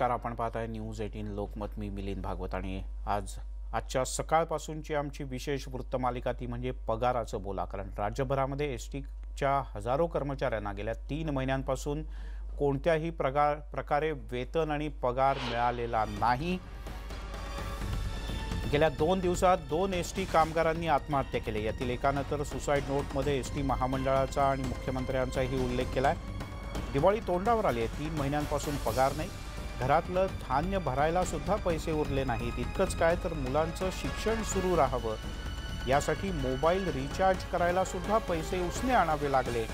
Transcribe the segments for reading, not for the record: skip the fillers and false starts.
नमस्कार, आपण पाहताय न्यूज 18 लोकमत. मी मिलिंद भागवत आणि आजच्या सकाळपासूनची आमची विशेष वृत्तमालिका ती म्हणजे पगाराचं बोला. कारण राज्यभरामध्ये एसटीच्या हजारो कर्मचाऱ्यांना गेल्या 3 महिन्यांपासून कोणत्याही प्रकारे वेतन आणि पगार मिळालेला नाही. गेल्या 2 दिवसात 2 एसटी कामगारांनी आत्महत्या केली. यातील एकानं तर सुसाईड नोटमध्ये एसटी महामंडळाचा आणि मुख्यमंत्र्यांचाही उल्लेख केलाय. दिवाळी तोंडावर आली आहे. 3 महिन्यांपासून पगार नाही. घरातलं धान्य भरायला सुद्धा पैसे उरले नाहीत. इतकंच काय तर मुलांचं शिक्षण सुरू राहावं यासाठी मोबाईल रिचार्ज करायला सुद्धा पैसे उसने आणावे लागले.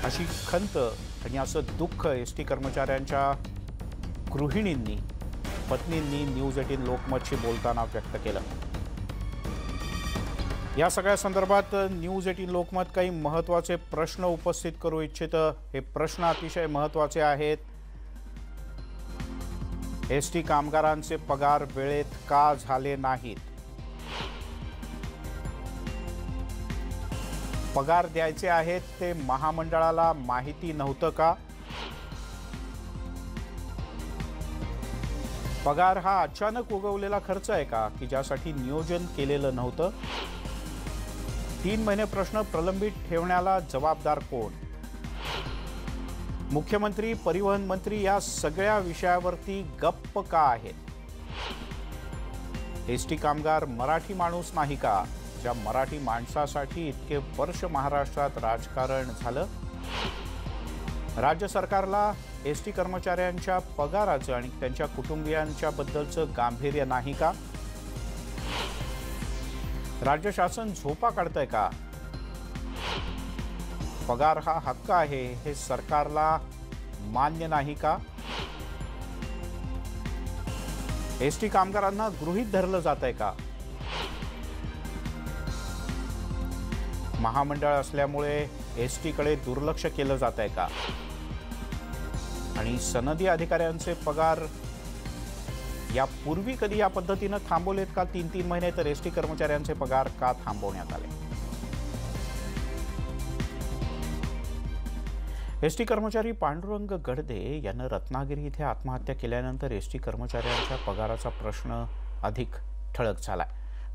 अशी खंत आणि असं दुःख एसटी कर्मचाऱ्यांच्या गृहिणींनी, पत्नींनी न्यूज 18 लोकमतशी बोलताना व्यक्त केलं. या सगळ्या संदर्भात न्यूज 18 लोकमत काही महत्त्वाचे प्रश्न उपस्थित करू इच्छितं. हे प्रश्न अतिशय महत्त्वाचे आहेत. एसटी कामगारांचे पगार वेळेत का झाले नाहीत? पगार द्यायचे आहेत ते महामंडळाला माहिती नव्हतं का? पगार हा अचानक उगवलेला खर्च आहे का की ज्यासाठी नियोजन केलेलं नव्हतं? 3 महिने प्रश्न प्रलंबित ठेवण्याला जबाबदार कोण? मुख्यमंत्री, परिवहन मंत्री या सगळ्या विषयावरती गप्प का आहेत? एसटी कामगार मराठी माणूस नाही का? ज्या मराठी माणसासाठी इतके वर्ष महाराष्ट्रात राजकारण झालं. राज्य सरकारला एसटी कर्मचाऱ्यांच्या पगाराचं आणि त्यांच्या कुटुंबियांच्या बद्दलचं गांभीर्य नाही का? राज्य शासन झोपा काढतंय का? पगार हा हक्क आहे हे सरकारला मान्य नाही का? एसटी कामगारांना गृहीत धरलं जातंय का? महामंडळ असल्यामुळे एसटीकडे दुर्लक्ष केलं जातंय का? आणि सनदी अधिकाऱ्यांचे पगार यापूर्वी कधी या पद्धतीनं थांबवलेत का? 3 महिने तर एसटी कर्मचाऱ्यांचे पगार का थांबवण्यात आले? एसटी कर्मचारी पांडुरंग गडदे यानं रत्नागिरी इथे आत्महत्या केल्यानंतर एसटी कर्मचाऱ्यांच्या पगाराचा प्रश्न अधिक ठळक झालाय.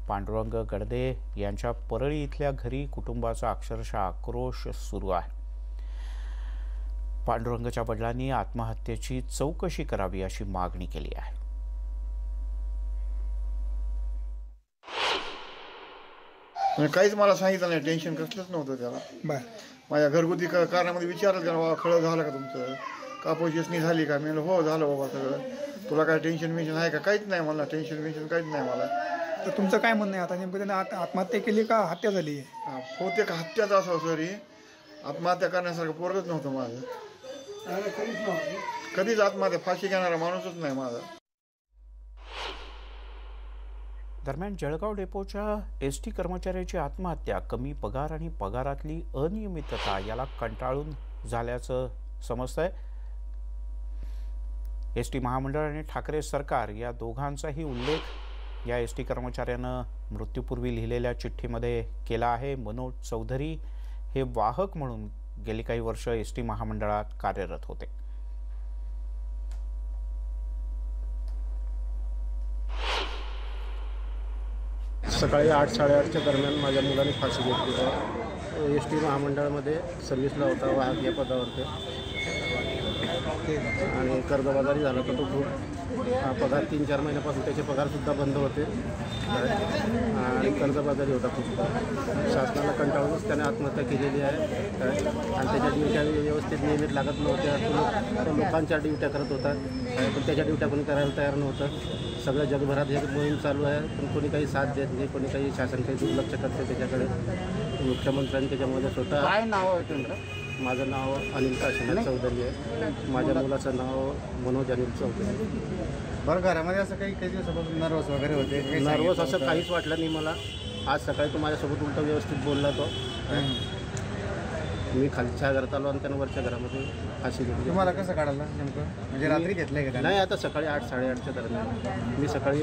पांडुरंग गडदे यांच्या परळी इथल्या घरी कुटुंबाचा अक्षरशः आक्रोश सुरू आहे. पांडुरंगच्या वडिलांनी आत्महत्येची चौकशी करावी अशी मागणी केली आहे. काहीच मला सांगितलं नाही. टेन्शन कसलंच नव्हतं त्याला. माझ्या घरगुती कारणामध्ये विचारलं का बाबा खळं झालं का तुमचं, कापूसनी झाली का? मी हो झालं बाबा सगळं. तुला काय टेन्शन आहे का? काहीच नाही मला. टेन्शन काहीच नाही मला. तर तुमचं काय म्हणणं आहे आता? नेमकं त्याने आत्महत्या केली का हत्या झाली? होते का हत्याच असावं सरी. आत्महत्या करण्यासारखं पोरगच नव्हतं माझं. कधीच आत्महत्या फाशी घेणारा माणूसच नाही माझा. दरम्यान जळगाव डेपोच्या एसटी कर्मचाऱ्याची आत्महत्या कमी पगार आणि पगारातली अनियमितता याला कंटाळून झाल्याचं समजतंय. एसटी महामंडळ आणि ठाकरे सरकार या दोघांचाही उल्लेख या एसटी कर्मचाऱ्यानं मृत्यूपूर्वी लिहिलेल्या चिठ्ठीमध्ये केला आहे. मनोज चौधरी हे वाहक म्हणून गेली काही वर्ष एसटी महामंडळात कार्यरत होते. सकाळी 8-8:30च्या दरम्यान माझ्या मुलाने फाशी घेतली. एस टी महामंडळामध्ये सर्व्हिसला होता, वाहक या पदावरती. आणि कर्जबाजारी झाला तर तो खूप पगार 3-4 महिन्यापासून त्याचे पगारसुद्धा बंद होते आणि कर्जबाजारी होता खूप. शासनाला कंटाळूनच त्याने आत्महत्या केलेली आहे. आणि त्याच्या ड्युट्या व्यवस्थित नियमित लागत नव्हत्या. तो लोकांच्या ड्युट्या करत होता, पण त्याच्या ड्युट्या कोणी करायला तयार नव्हतं. सगळं जगभरात हे मोहीम चालू आहे, पण कोणी काही साथ देत नाही. कोणी काही शासन काही दुर्लक्ष करते त्याच्याकडे. मुख्यमंत्र्यांनी त्याच्यामध्ये स्वतः. काय नाव आहे तुमचं? माझं नाव अनिल काशीनाथ चौधरी आहे. माझ्या मुलाचं नाव मनोज अनिल चौधरी. बरं, घरामध्ये असं काही दिवसापासून नर्वस वगैरे होते? नर्वस असं काहीच वाटलं नाही मला. आज सकाळी तो माझ्यासोबत उलटा व्यवस्थित बोलला. तो मी खालच्या घरात आलो आणि त्यानं वरच्या घरामध्ये फाशी घेतली. तुम्हाला कसं काढायला नेमकं? म्हणजे रात्री घेतलंय का? नाही, आता सकाळी 8-8:30च्या दरम्यान मी सकाळी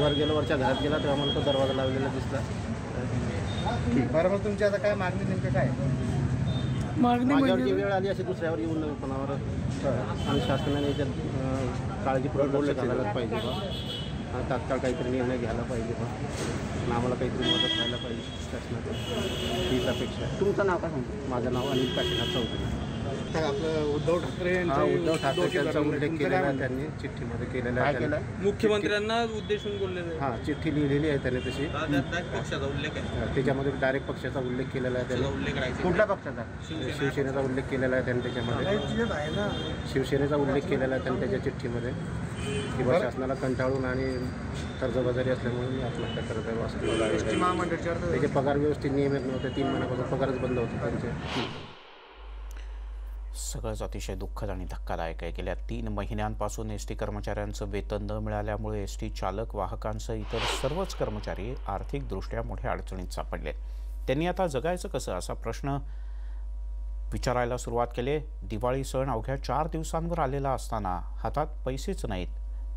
वर गेलो, वरच्या घरात गेला तेव्हा मला तो दरवाजा लावलेला दिसला. बरं, मग तुमची आता काय मागणी नेमकं काय? मागणी माझ्यावर जी म्हणजे वेळ आली अशी दुसऱ्यावर येऊन कोणावर आणि शासनाने याच्यात काळजीपूर्वक लक्ष घालायलाच पाहिजे बा आणि तात्काळ काहीतरी निर्णय घ्यायला पाहिजे बा आणि आम्हाला काहीतरी मदत व्हायला पाहिजे शासनाकडे हीच अपेक्षा आहे. तुमचं नाव काय सांगतो? माझं नाव अनिल काशीनाथ चौधरी. आपलं उद्धव ठाकरे उद्धव ठाकरे यांचा उल्लेख केलेला आहे त्यांनी चिठ्ठीमध्ये केलेला आहे त्यांनी. मुख्यमंत्र्यांना उद्देशून बोललेलं आहे. हां, चिठ्ठी लिहिलेली आहे त्याने तशी. पक्षाचा उल्लेख आहे. त्याच्यामध्ये डायरेक्ट पक्षाचा उल्लेख केलेला आहे त्याने. उल्लेख आहे. कुठल्या पक्षाचा? शिवसेनेचा उल्लेख केलेला आहे त्याने त्याच्यामध्ये. शिवसेनेचा उल्लेख केलेला आहे त्याने त्याच्या चिठ्ठीमध्ये किंवा शासनाला कंटाळून आणि कर्जबाजारी असल्यामुळे मी आत्महत्या करत आहे वास्तविक. त्याचे पगार व्यवस्थित नियमित नव्हते. 3 महिन्यापासून पगारच बंद होते त्यांचे. सगळंच अतिशय दुःखद आणि धक्कादायक आहे. गेल्या 3 महिन्यांपासून एस टी कर्मचाऱ्यांचं वेतन न मिळाल्यामुळे एस टी चालक वाहकांसह इतर सर्वच कर्मचारी आर्थिकदृष्ट्या मोठ्या अडचणीत सापडले. त्यांनी आता जगायचं कसं असा प्रश्न विचारायला सुरुवात केली. दिवाळी सण अवघ्या 4 दिवसांवर आलेला असताना हातात पैसेच नाहीत.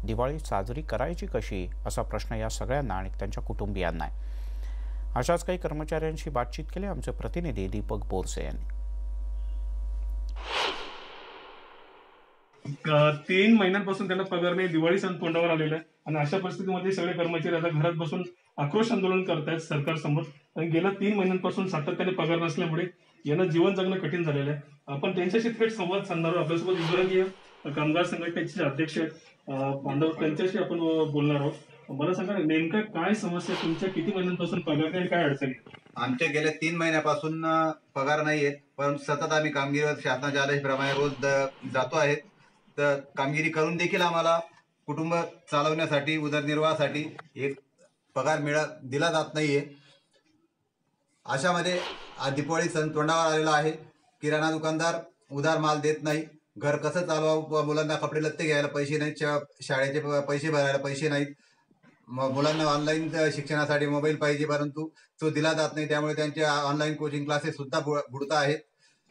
दिवाळी साजरी करायची कशी असा प्रश्न या सगळ्यांना आणि त्यांच्या कुटुंबियांना आहे. अशाच काही कर्मचाऱ्यांशी बातचीत केली आमचे प्रतिनिधी दीपक बोरसे यांनी. 3 महिन्यांपासून त्यांना पगार नाही. दिवाळी सण तोंडावर आलेला आहे आणि अशा परिस्थितीमध्ये सगळे कर्मचारी आता घरात बसून आक्रोश आंदोलन करतायत सरकारसमोर. आणि गेल्या 3 महिन्यांपासून सातत्याने पगार नसल्यामुळे यांना जीवन जगणं कठीण झालेलं आहे. आपण त्यांच्याशी थेट संवाद साधणार आहोत. आपल्यासोबत विभागीय कामगार संघटनेचे अध्यक्ष आहेत पांडव, त्यांच्याशी आपण बोलणार आहोत. मला सांगा नेमका काय समस्या तुमच्या, किती महिन्यांपासून पगार नाही, काय अडचणी? आमच्या गेल्या 3 महिन्यापासून पगार नाही आहेत, परंतु सतत आम्ही कामगिरीवर शासनाच्या आदेशाप्रमाणे रोज जातो आहेत. तर कामगिरी करून देखील आम्हाला कुटुंब चालवण्यासाठी, उदरनिर्वाहासाठी एक पगार दिला जात नाहीये. अशामध्ये दिवाळी सण तोंडावर आलेला आहे. किराणा दुकानदार उधार माल देत नाही. घर कसं चालवावं, मुलांना कपडे लत्ते घ्यायला पैसे नाहीत, शाळेचे पैसे भरायला पैसे नाहीत, मुलांना ऑनलाईन शिक्षणासाठी मोबाईल पाहिजे परंतु तो दिला जात नाही. त्यामुळे त्यांचे ऑनलाईन कोचिंग क्लासेस सुद्धा बुडत आहेत.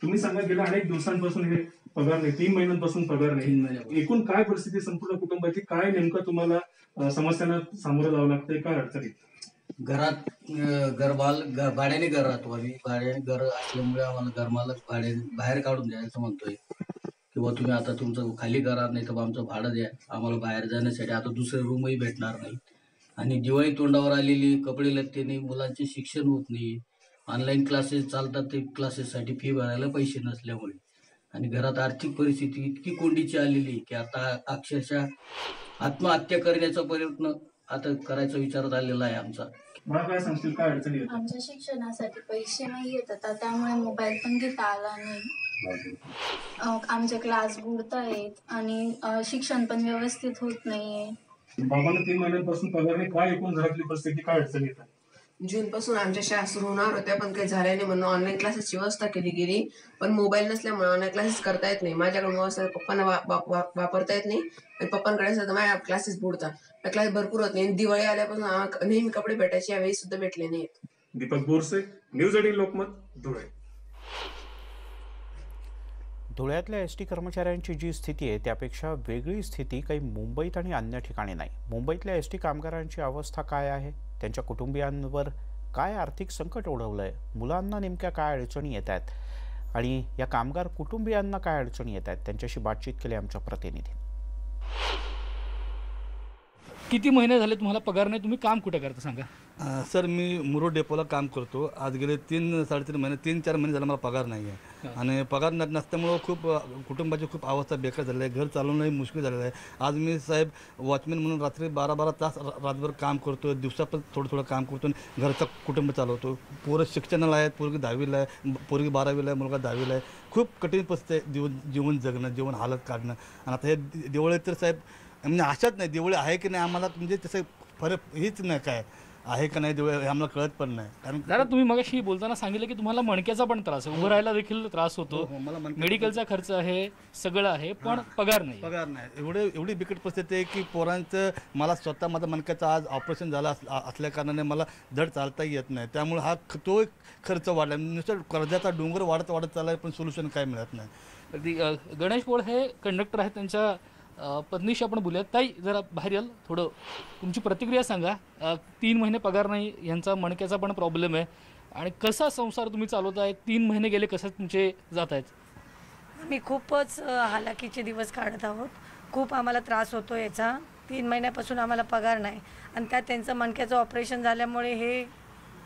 तुम्ही सांगा गेल्या अनेक दिवसांपासून हे पगार नाही, 3 महिन्यांपासून पगार नाही. एकूण काय परिस्थिती संपूर्ण कुटुंबाची, काय नेमकं तुम्हाला समस्यांना सामोरं जावं लागतंय, काय अडचणी? घरात भाड्याने घर राहतो आम्ही. भाड्याने घर असल्यामुळे आम्हाला घरमालक बाहेर काढून द्यायचं म्हणतोय किंवा तुम्ही आता तुमचं खाली करा, नाही तर आमचं भाडं द्या. आम्हाला बाहेर जाण्यासाठी आता दुसरे रूमही भेटणार नाही. आणि दिवाळी तोंडावर आलेली, कपडे लत्ते नाही, मुलांचे शिक्षण होत नाही, ऑनलाईन क्लासेस चालतात ते क्लासेससाठी फी भरायला पैसे नसल्यामुळे, आणि घरात आर्थिक परिस्थिती इतकी कोंडीची आलेली की आता अक्षरशः आत्महत्या करण्याचा प्रयत्न आता करायचा विचारात आलेला आहे आमचा. मला काय सांगतील, काय अडचणी? आमच्या शिक्षणासाठी पैसे नाही येत आता, त्यामुळे मोबाईल पण घेता आला नाही. आमचे क्लास बुडतायत आणि शिक्षण पण व्यवस्थित होत नाहीये. बाबांना 3 महिन्यांपासून पगार नाही, काय एकूण घरातली परिस्थिती, काय अडचणी येतात? जून पासून आमच्या शाळा सुरू होणार होत्या पण काही झाल्या नाही म्हणून ऑनलाईन क्लासेसची व्यवस्था केली गेली. पण मोबाईल नसल्यामुळे ऑनलाईन क्लासेस करता येत नाही. माझ्याकडे मोबाईल पप्पांना वापरता येत नाही आणि पप्पांकडे सुद्धा माझ्या क्लासेस बुडतात. क्लास भरपूर होत नाही. दिवाळी आल्यापासून नेहमी कपडे भेटायचे, यावेळी सुद्धा भेटले नाहीत. दीपक बोरसे, न्यूज 18 लोकमत, धुळे. धुळ्यातल्या एस टी कर्मचाऱ्यांची जी स्थिती आहे त्यापेक्षा वेगळी स्थिती काही मुंबईत आणि अन्य ठिकाणी नाही. मुंबईतल्या एस टी कामगारांची अवस्था काय आहे, त्यांच्या कुटुंबियांवर काय आर्थिक संकट ओढवलं आहे, मुलांना नेमक्या काय अडचणी येत आहेत आणि या कामगार कुटुंबियांना काय अडचणी येत आहेत, त्यांच्याशी बातचीत केली आमच्या प्रतिनिधी. किती महिने झाले तुम्हाला पगार नाही, तुम्ही काम कुठे करता सांगा? सर मी मुरुड डेपोला काम करतो. आज गेले 3-3.5 महिने 3-4 महिने झाले मला पगार नाही आहे आणि पगार नसल्यामुळं खूप कुटुंबाची खूप अवस्था बेकार झालेली आहे. घर चालवणंही मुश्किल झालेलं आहे. आज मी साहेब वॉचमॅन म्हणून रात्री 12-12 तास रातभर काम करतो, दिवसा पण थोडं काम करतो, घरचं कुटुंब चालवतो. पोरं शिक्षणाला आहेत, पोरगी 10वीला आहे, पोरगी 12वीला आहे, मुलगा 10वीला आहे. खूप कठीण परिस्थिती आहे जीवन जगणं, जीवन हालत काढणं. आणि आता हे दिवाळी तर साहेब म्हणजे आशाच नाही, दिवाळी आहे की नाही आम्हाला, म्हणजे तसं फरक हेच नाही, काय आहे का नाही दिवाळी हे आम्हाला कळत पण नाही. कारण जरा तुम्ही मगाशी बोलताना सांगितलं की तुम्हाला मणक्याचा पण त्रास आहे, उभं राहायला देखील त्रास होतो, मेडिकलचा खर्च आहे, सगळं आहे, पण पगार नाही. एवढी बिकट परिस्थिती आहे की पोरांचं, मला स्वतः माझा मणक्याचं आज ऑपरेशन झालं असल्या कारणाने मला धड चालता येत नाही. त्यामुळे हा तो एक खर्च वाढला. नुसतं कर्जाचा डोंगर वाढत चालला आहे पण सोल्युशन काय मिळत नाही. गणेश पोळ हे कंडक्टर आहेत, त्यांच्या पत्नीशी आपण बोलूयात. ताई जरा बाहेर याल, थोडं तुमची प्रतिक्रिया सांगा. 3 महिने पगार नाही, यांचा मणक्याचा पण प्रॉब्लेम आहे. आणि कसा संसार तुम्ही चालवताय? 3 महिने गेले कसे तुमचे जात आहेत? आम्ही खूपच हालाकीचे दिवस काढत आहोत. खूप आम्हाला त्रास होतो याचा. 3 महिन्यापासून आम्हाला पगार नाही आणि त्यात त्यांचं मणक्याचं ऑपरेशन झाल्यामुळे हे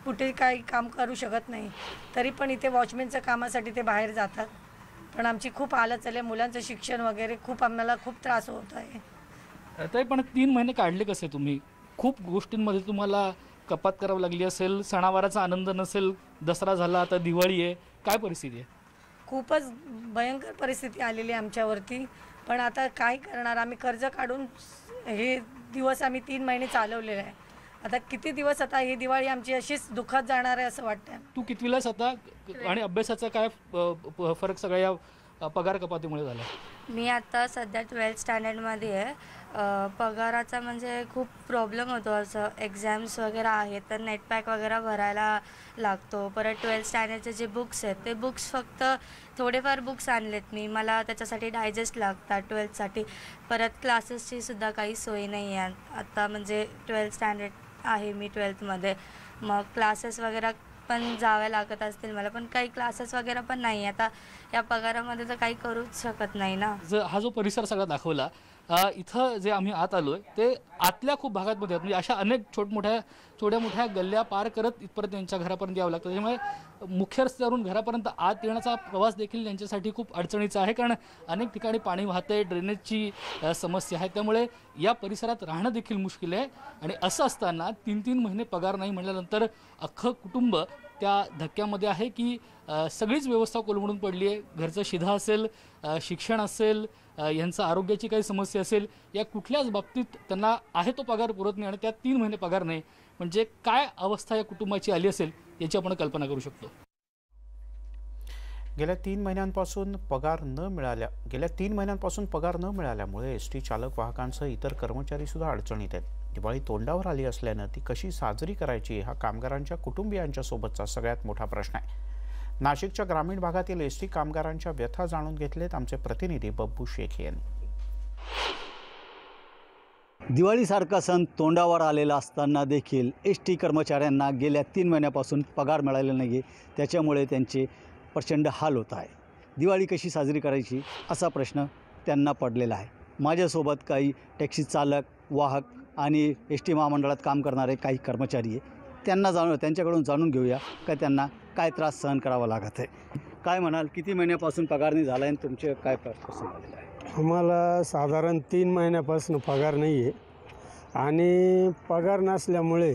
कुठे काही काम करू शकत नाही. तरी पण इथे वॉचमॅनच्या कामासाठी ते बाहेर जातात. पण आमची खूप हालत चालली आहे. मुलांचं शिक्षण वगैरे आम्हाला खूप त्रास होत आहे. तरी पण 3 महिने काढले कसे तुम्ही? खूप गोष्टींमध्ये तुम्हाला कपात करावी लागली असेल, सणावाराचा आनंद नसेल, दसरा झाला, आता दिवाळी आहे, काय परिस्थिती आहे? खूपच भयंकर परिस्थिती आलेली आहे आमच्यावरती. पण आता काय करणार, आम्ही कर्ज काढून हे दिवस आम्ही 3 महिने चालवलेले आहे. आता किती दिवस आता ही दिवाळी आमची अशीच दुःखात जाणार आहे असं वाटतं. तू कितवीलाच आता आणि अभ्यासाचा काय फरक सगळ्या या पगार कपातीमुळे झाला? मी आता सध्या 12th स्टँडर्डमध्ये आहे. पगाराचा म्हणजे खूप प्रॉब्लेम होतो. असं एक्झाम्स वगैरे आहेत तर नेट पॅक वगैरे भरायला लागतो. परत 12th स्टँडर्डचे जे बुक्स आहेत ते बुक्स फक्त थोडेफार बुक्स आणलेत मी. मला त्याच्यासाठी डायजेस्ट लागतात 12thसाठी. परत क्लासेसची सुद्धा काही सोय नाही आहे आता. म्हणजे 12th स्टँडर्ड आहे मी 12thमध्ये. मग क्लासेस वगैरे पण जाव्या लागत असतील मला, पण काही क्लासेस वगैरे पण नाही. आता या पगारामध्ये तर काही करूच शकत नाही ना. हा जो परिसर सगळा दाखवला, इथं जे आम्ही आत आलोय ते आतल्या खूप भागातमध्ये आहेत. म्हणजे अशा अनेक छोट्या मोठ्या गल्ल्या पार करत इथपर्यंत त्यांच्या घरापर्यंत यावं लागतं. त्याच्यामुळे मुख्य रस्त्यावरून घरापर्यंत आत येण्याचा प्रवास देखील त्यांच्यासाठी खूप अडचणीचा आहे, कारण अनेक ठिकाणी पाणी वाहतंय, ड्रेनेजची समस्या आहे. त्यामुळे या परिसरात राहणं देखील मुश्किल आहे. आणि असं असताना 3 महिने पगार नाही म्हटल्यानंतर अख्खं कुटुंब त्या धक्क्यामध्ये आहे की सगळीच व्यवस्था कोलमडून पडली आहे. घरचं शिधा असेल, शिक्षण असेल, यांचं आरोग्याची काही समस्या असेल, या कुठल्याच बाबतीत त्यांना आहे तो पगार पुरत नाही आणि त्यात 3 महिने पगार नाही म्हणजे काय अवस्था या कुटुंबाची आली असेल याची आपण कल्पना करू शकतो. गेल्या 3 महिन्यांपासून पगार न मिळाल्यामुळे एसटी चालक वाहकांसह इतर कर्मचारी सुद्धा अडचणीत आहेत. दिवाळी तोंडावर आली असल्यानं ती कशी साजरी करायची हा कामगारांच्या कुटुंबियांच्या सोबतचा सगळ्यात मोठा प्रश्न आहे. नाशिकच्या ग्रामीण भागातील एसटी कामगारांच्या व्यथा जाणून घेतलेत आमचे प्रतिनिधी बब्बू शेख यांनी. दिवाळीसारखा सण तोंडावर आलेला असताना देखील एसटी कर्मचाऱ्यांना गेल्या 3 महिन्यापासून पगार मिळालेला नाही. त्याच्यामुळे त्यांचे प्रचंड हाल होत आहे. दिवाळी कशी साजरी करायची असा प्रश्न त्यांना पडलेला आहे. माझ्यासोबत काही टॅक्सी चालक, वाहक आणि एसटी महामंडळात काम करणारे काही कर्मचारी आहे. त्यांच्याकडून जाणून घेऊया का त्यांना काय त्रास सहन करावा लागत आहे. काय म्हणाल, किती महिन्यापासून पगार नाही झाला आहे आणि तुमचे काय प्रश्न झालेले आहे? आम्हाला साधारण 3 महिन्यापासून पगार नाही आहे आणि पगार नसल्यामुळे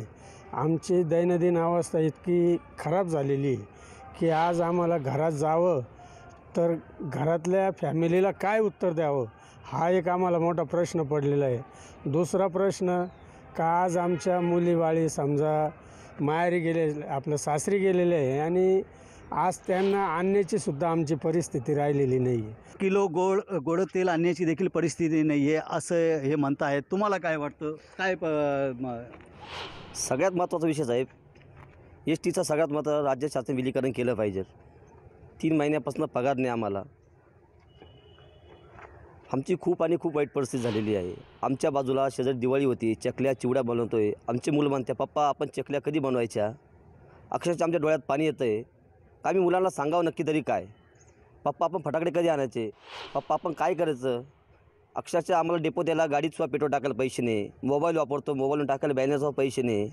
आमची दैनंदिन अवस्था इतकी खराब झालेली आहे की आज आम्हाला घरात जावं तर घरातल्या फॅमिलीला काय उत्तर द्यावं हा एक आम्हाला मोठा प्रश्न पडलेला आहे. दुसरा प्रश्न का आज आमच्या मुलीबाळी समजा माहेरी आपलं सासरी गेलेले आहे आणि आज त्यांना आणण्याची सुद्धा आमची परिस्थिती राहिलेली नाही आहे. किलो गोड तेल आणण्याची देखील परिस्थिती नाही आहे असं हे म्हणतायत. तुम्हाला काय वाटतं? काय सगळ्यात महत्त्वाचा विषय साहेब, एस टीचा सगळ्यात महत्त्वाचं राज्य शासन विलीकरण केलं पाहिजे. 3 महिन्यापासून पगार नाही आम्हाला. आमची खूप वाईट परिस्थिती झालेली आहे. आमच्या बाजूला शेजारी दिवाळी होती, चकल्या चिवड्या बनवतोय. आमचे मुलं म्हणते पप्पा आपण चकल्या कधी बनवायच्या. अक्षरशः आमच्या डोळ्यात पाणी येतं आहे. आम्ही मुलांना सांगावं नक्की तरी काय, पप्पा आपण फटाकडे कधी आणायचे, पप्पा आपण काय करायचं. अक्षरशः आम्हाला डेपो द्यायला गाडीत सुद्धा पेट्रोल टाकायला पैसे नाही. मोबाईल वापरतो, मोबाईलून टाकायला बॅनरचा पैसे नाही.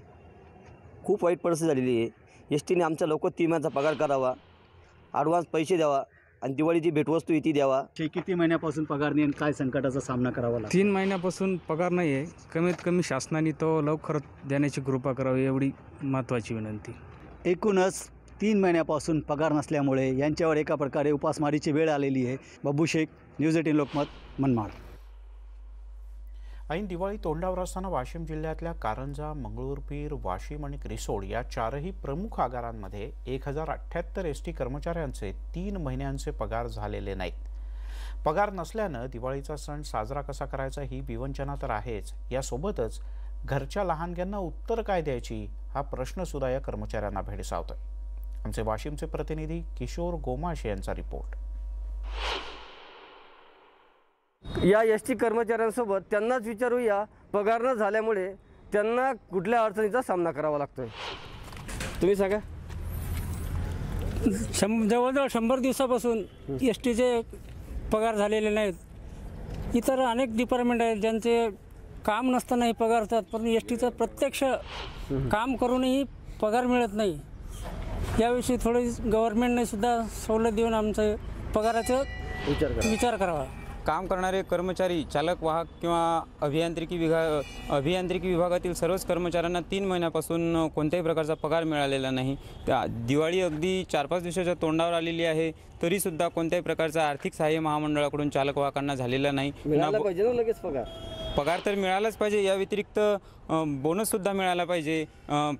खूप वाईट परिस्थिती झालेली आहे. एस टीने आमच्या लवकर 3 महिन्याचा पगार करावा, ॲडव्हान्स पैसे द्यावा आणि दिवाळीची भेटवस्तू ती द्यावा. किती महिन्यापासून पगार नाही आणि काय संकटाचा सामना करावा लागतो? 3 महिन्यापासून पगार नाही आहे. कमीत कमी शासनाने तो लवकर देण्याची कृपा करावी एवढी महत्त्वाची विनंती. एकूणच 3 महिन्यापासून पगार नसल्यामुळे यांच्यावर एका प्रकारे उपासमारीची वेळ आलेली आहे. बब्बू शेख, न्यूज 18 लोकमत, मनमाड. ऐन दिवाळी तोंडावर असताना वाशिम जिल्ह्यातल्या कारंजा, मंगळूरपीर, वाशिम आणि रिसोड या 4ही प्रमुख आगारांमध्ये 1078 एसटी कर्मचाऱ्यांचे 3 महिन्यांचे पगार झालेले नाहीत. पगार नसल्यानं दिवाळीचा सण साजरा कसा करायचा ही विवंचना तर आहेच, यासोबतच घरच्या लहानग्यांना उत्तर काय द्यायची हा प्रश्न सुद्धा या कर्मचाऱ्यांना भेडसावतोय. आमचे वाशिमचे प्रतिनिधी किशोर गोमाशे यांचा रिपोर्ट. या एस टी कर्मचाऱ्यांसोबत त्यांनाच विचारूया, पगार न झाल्यामुळे त्यांना कुठल्या अडचणीचा सामना करावा लागतोय. तुम्ही सांगा. जवळजवळ 100 दिवसापासून एस टीचे पगार झालेले नाहीत. इतर अनेक डिपार्टमेंट आहेत ज्यांचे काम नसतानाही पगार होतात, पण एस टीचं प्रत्यक्ष काम करूनही पगार मिळत नाही. याविषयी थोडी गव्हर्नमेंटने सुद्धा सवलत देऊन आमचं पगाराचं विचार करावा. काम करणारे कर्मचारी, चालक, वाहक किंवा अभियांत्रिकी विभागातील सर्वच कर्मचाऱ्यांना 3 महिन्यापासून कोणत्याही प्रकारचा पगार मिळालेला नाही. त्या दिवाळी अगदी 4-5 दिवसाच्या तोंडावर आलेली आहे, तरीसुद्धा कोणत्याही प्रकारचं आर्थिक सहाय्य महामंडळाकडून चालक वाहकांना झालेला नाही. पाहिजे ना लगेच पगार तर मिळालाच पाहिजे. या व्यतिरिक्त बोनससुद्धा मिळाला पाहिजे,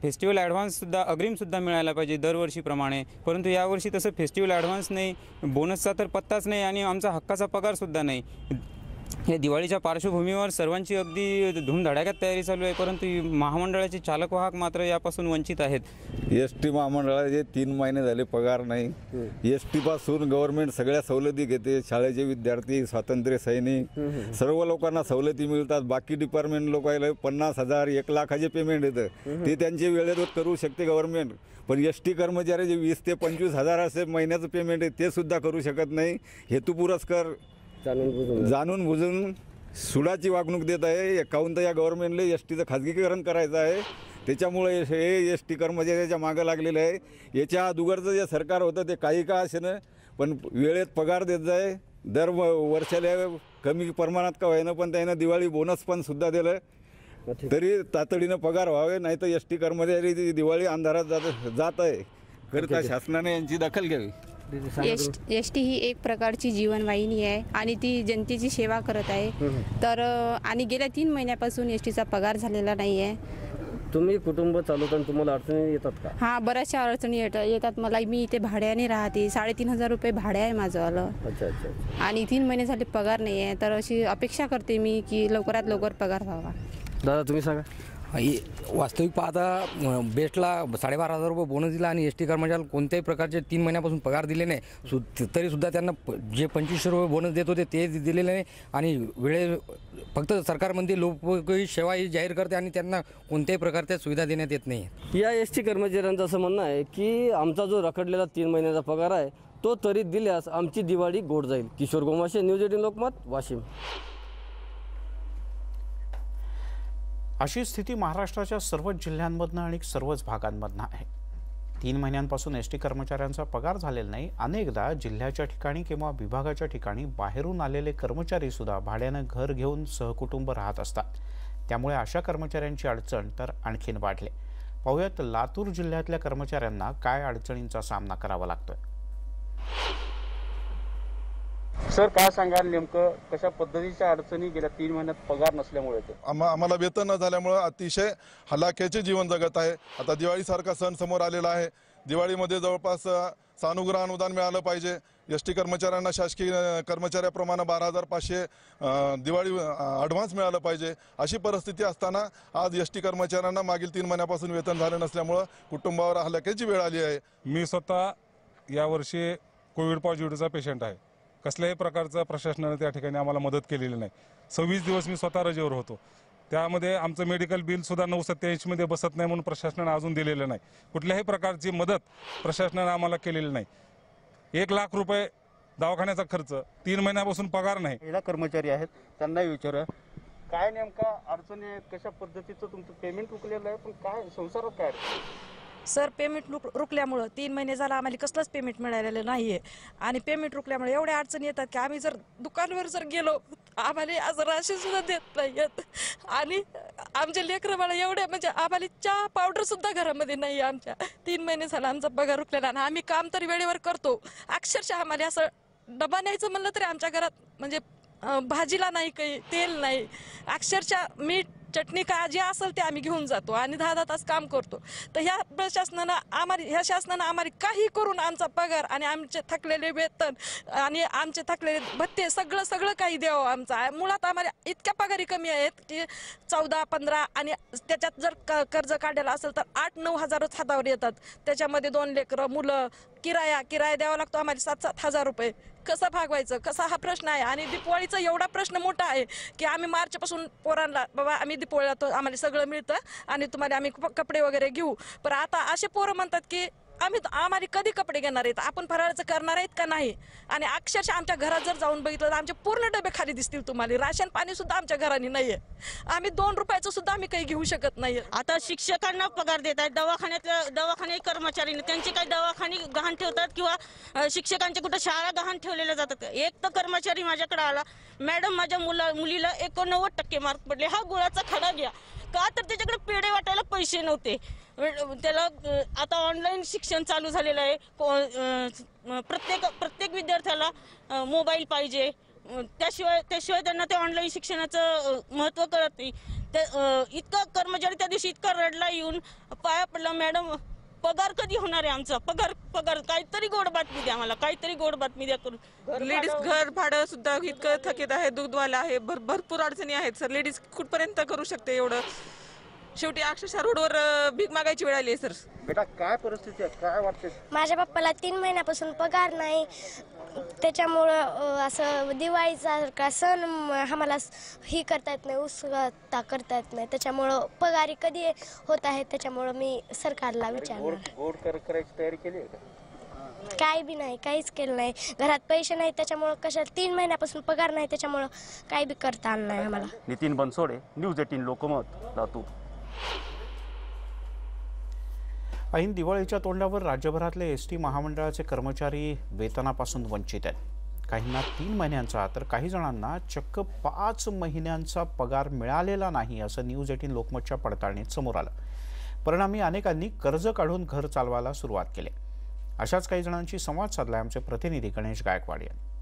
फेस्टिवल ॲडव्हान्ससुद्धा, अग्रिमसुद्धा मिळायला पाहिजे दरवर्षीप्रमाणे. परंतु यावर्षी तसं फेस्टिवल ॲडव्हान्स नाही, बोनसचा तर पत्ताच नाही आणि आमचा हक्काचा पगारसुद्धा नाही. या दिवाळीच्या पार्श्वभूमीवर सर्वांची अगदी धूमधडाक्यात तयारी चालू आहे, परंतु महामंडळाचे चालक वाहक मात्र यापासून वंचित आहेत. एस टी महामंडळाचे 3 महिने झाले पगार नाही. एस टीपासून गव्हर्नमेंट सगळ्या सवलती घेते. शाळेचे विद्यार्थी, स्वातंत्र्य सैनिक, सर्व लोकांना सवलती मिळतात. बाकी डिपार्टमेंट लोकांना 50,000, 1,00,000चे पेमेंट येतं, ते त्यांचे वेळेत करू शकते गव्हर्नमेंट. पण एस टी कर्मचाऱ्याचे 20 ते 25,000 असे महिन्याचं पेमेंट आहे, ते सुद्धा करू शकत नाही. हेतू पुरस्कार जाणून बुजून सुडाची वागणूक देत आहे. काहून तर या गव्हर्नमेंटला एस टीचं खाजगीकरण करायचं आहे, त्याच्यामुळे हे एस टी कर्मचाऱ्याच्या मागं लागलेलं आहे. याच्या अगोदरचं जे सरकार होतं ते काही का असेना, पण वेळेत पगार देत जाय. दर वर्षाला कमी प्रमाणात का होईना, पण त्यानं दिवाळी बोनस पण सुद्धा दिलं, तरी तातडीनं पगार व्हावे, नाही तर एस टी कर्मचारी दिवाळी अंधारात जात आहे. करिता शासनाने यांची दखल घ्यावी. एस टी ही एक प्रकारची जीवनवाहिनी आहे आणि ती जनतेची सेवा करत आहे. तर आणि गेल्या 3 महिन्यापासून एस टीचा पगार झालेला नाही आहे. तुम्ही कुटुंब चालवताना तुम्हाला अडचणी येतात का? हां, बऱ्याचशा अडचणी येतात मला. मी इथे भाड्याने राहते, 3,500 रुपये भाडे आहे माझं आलं. अच्छा. आणि 3 महिने झाले पगार नाही आहे. तर अशी अपेक्षा करते मी की लवकरात लवकर पगार व्हावा. दादा तुम्ही सांगा. वास्तविक पाहता बेस्टला 12,500 रुपये बोनस दिला आणि एस टी कर्मचाऱ्याला कोणत्याही प्रकारचे 3 महिन्यापासून पगार दिले नाही. तरीसुद्धा त्यांना जे 2,500 रुपये बोनस देत होते ते दिलेले नाही. आणि फक्त सरकारमध्ये लोकही सेवा ही जाहीर करते आणि त्यांना कोणत्याही प्रकारच्या सुविधा देण्यात येत नाही. या एस टी कर्मचाऱ्यांचं असं म्हणणं आहे की आमचा जो रखडलेला 3 महिन्याचा पगार आहे तो त्वरित दिल्यास आमची दिवाळी गोड जाईल. किशोर गोमाशे, न्यूज 18 लोकमत, वाशिम. अशी स्थिती महाराष्ट्राच्या सर्वच जिल्ह्यांमधनं आणि सर्वच भागांमधनं आहे. 3 महिन्यांपासून एस टी कर्मचाऱ्यांचा पगार झालेला नाही. अनेकदा जिल्ह्याच्या ठिकाणी किंवा विभागाच्या ठिकाणी बाहेरून आलेले कर्मचारीसुद्धा भाड्यानं घर घेऊन सहकुटुंब राहत असतात. त्यामुळे अशा कर्मचाऱ्यांची अडचण तर आणखीन वाढली. पाहूयात लातूर जिल्ह्यातल्या कर्मचाऱ्यांना काय अडचणींचा सामना करावा लागतोय. सर काय सांगाल, नेमकं कशा पद्धतीच्या अडचणी गेल्या 3 महिन्यात पगार नसल्यामुळे? आम्हाला वेतन न झाल्यामुळे अतिशय हलाखीचे जीवन जगत आहे. आता दिवाळीसारखा सण समोर आलेला आहे. दिवाळीमध्ये जवळपास सानुग्रह अनुदान मिळालं पाहिजे. एस टी कर्मचाऱ्यांना शासकीय कर्मचाऱ्याप्रमाणे 12,500 दिवाळी ॲडव्हान्स मिळालं पाहिजे. अशी परिस्थिती असताना आज एस टी कर्मचाऱ्यांना मागील 3 महिन्यापासून वेतन झालं नसल्यामुळं कुटुंबावर हलाखीची वेळ आली आहे. मी स्वतः यावर्षी कोविड पॉझिटिव्हचा पेशंट आहे. कसल्याही प्रकारचं प्रशासनाने त्या ठिकाणी आम्हाला मदत केलेली नाही. 26 दिवस मी स्वतः रजेवर होतो. त्यामध्ये आमचं मेडिकल बिलसुद्धा 987 मध्ये बसत नाही म्हणून प्रशासनाने अजून दिलेलं नाही. कुठल्याही प्रकारची मदत प्रशासनाने आम्हाला केलेली नाही. 1 लाख रुपये दवाखान्याचा खर्च, 3 महिन्यापासून पगार नाही. महिला कर्मचारी आहेत, त्यांनाही विचारूया काय नेमका अडचणी आहेत, कशा पद्धतीचं तुमचं पेमेंट रुकलेलं आहे, पण काय संसारात काय? सर, पेमेंट रुकल्यामुळं 3 महिने झाला आम्हाला कसलंच पेमेंट मिळालेलं नाही आहे. आणि पेमेंट रुकल्यामुळे एवढ्या अडचणी येतात की आम्ही जर दुकानवर जर गेलो आम्हाला आज राशन सुद्धा देत नाही आहेत. आणि आमचे लेकरं बाळा एवढ्या म्हणजे आम्हाला चहा पावडर सुद्धा घरामध्ये नाही. आमच्या 3 महिने झाला आमचा पगार रुकलेला आणि आम्ही काम तर वेळेवर करतो. अक्षरशः आम्हाला असं डबा न्यायचं म्हणलं तरी आमच्या घरात म्हणजे भाजीला नाही, काही तेल नाही. अक्षरशः मीठ चटणी का जे असेल ते आम्ही घेऊन जातो आणि 10-10 तास काम करतो. तर ह्या शासनानं आम्हाला काही करून आमचा पगार आणि आमचे थकलेले वेतन आणि आमचे थकलेले भत्ते सगळं काही द्यावं. आमचा मुळात आम्हाला इतक्या पगारी कमी आहेत की 14-15 आणि त्याच्यात जर कर्ज काढलेलं असेल तर 8-9 हजारच हातावर येतात. त्याच्यामध्ये 2 लेकरं, मुलं, किराया द्यावा लागतो आम्हाला 7-7 हजार रुपये. कसं भागवायचं, कसा हा प्रश्न आहे. आणि दिवाळीचा एवढा प्रश्न मोठा आहे की आम्ही मार्चपासून पोरांना बाबा आम्ही दिवाळीला आम्हाला सगळं मिळतं आणि तुम्हाला आम्ही कपडे वगैरे घेऊ. पण आता असे पोरं म्हणतात की आम्हाला कधी कपडे घेणार आहेत, आपण फराळाचं करणार आहेत का नाही? आणि अक्षरशः आमच्या घरात जर जाऊन बघितलं तर आमचे पूर्ण डबे खाली दिसतील तुम्हाला. राशन पाणी सुद्धा आमच्या घराने नाहीये. आम्ही 2 रुपयाचं सुद्धा आम्ही काही घेऊ शकत नाही. आता शिक्षकांना पगार देत आहेत, दवाखाने कर्मचारी त्यांचे काही दवाखाने गहाण ठेवतात किंवा शिक्षकांच्या कुठं शाळा गहाण ठेवलेल्या जातात. एक तर कर्मचारी माझ्याकडे आला, मॅडम माझ्या मुलीला 89% मार्क पडले, हा गुळाचा खडा घ्या. का तर त्याच्याकडे पेढे वाटायला पैसे नव्हते. त्याला आता ऑनलाईन शिक्षण चालू झालेलं आहे. प्रत्येक विद्यार्थ्याला मोबाईल पाहिजे, त्याशिवाय त्यांना ते ऑनलाईन शिक्षणाचं महत्त्व कळत नाही. इतका कर्मचारी त्या दिवशी इतका रडला, येऊन पाया पडला, मॅडम पगार कधी होणार आहे आमचा? पगार काहीतरी गोड बातमी द्या, आम्हाला काहीतरी गोड बातमी द्या करून. लेडीज घर भाडं सुद्धा इतकं थकीत आहे, दूधवाला आहे, भरपूर अडचणी आहेत सर. लेडीज कुठपर्यंत करू शकते एवढं? शेवटी अक्षरशः रोडवर भीक मागायची वेळ आली आहे सर. बेटा काय परिस्थिती आहे, काय वाटते? माझ्या पप्पाला 3 महिन्यापासून पगार नाही, त्याच्यामुळं असं दिवाळीचा सण आम्हाला ही करता येत नाही, उत्सुकता करता येत नाही. त्याच्यामुळं पगारी कधी होत आहे, त्याच्यामुळं मी सरकारला विचारणार. गोड करायची तयारी केली आहे का? काय बी नाही, काहीच केलं नाही. घरात पैसे नाही, त्याच्यामुळं कशाला 3 महिन्यापासून पगार नाही, त्याच्यामुळं काही बी करता आलं नाही आम्हाला. नितीन बनसोडे, न्यूज 18 लोकमत, लातूर. ऐन दिवाळीच्या तोंडावर राज्यभरातले एसटी महामंडळाचे कर्मचारी वेतनापासून वंचित आहेत. काहींना 3 महिन्यांचा तर काही जणांना चक्क 5 महिन्यांचा पगार मिळालेला नाही, असं न्यूज 18 लोकमतच्या पडताळणीत समोर आलं. परिणामी अनेकांनी कर्ज काढून घर चालवायला सुरुवात केली. अशाच काही जणांशी संवाद साधलाय आमचे प्रतिनिधी गणेश गायकवाड यांनी.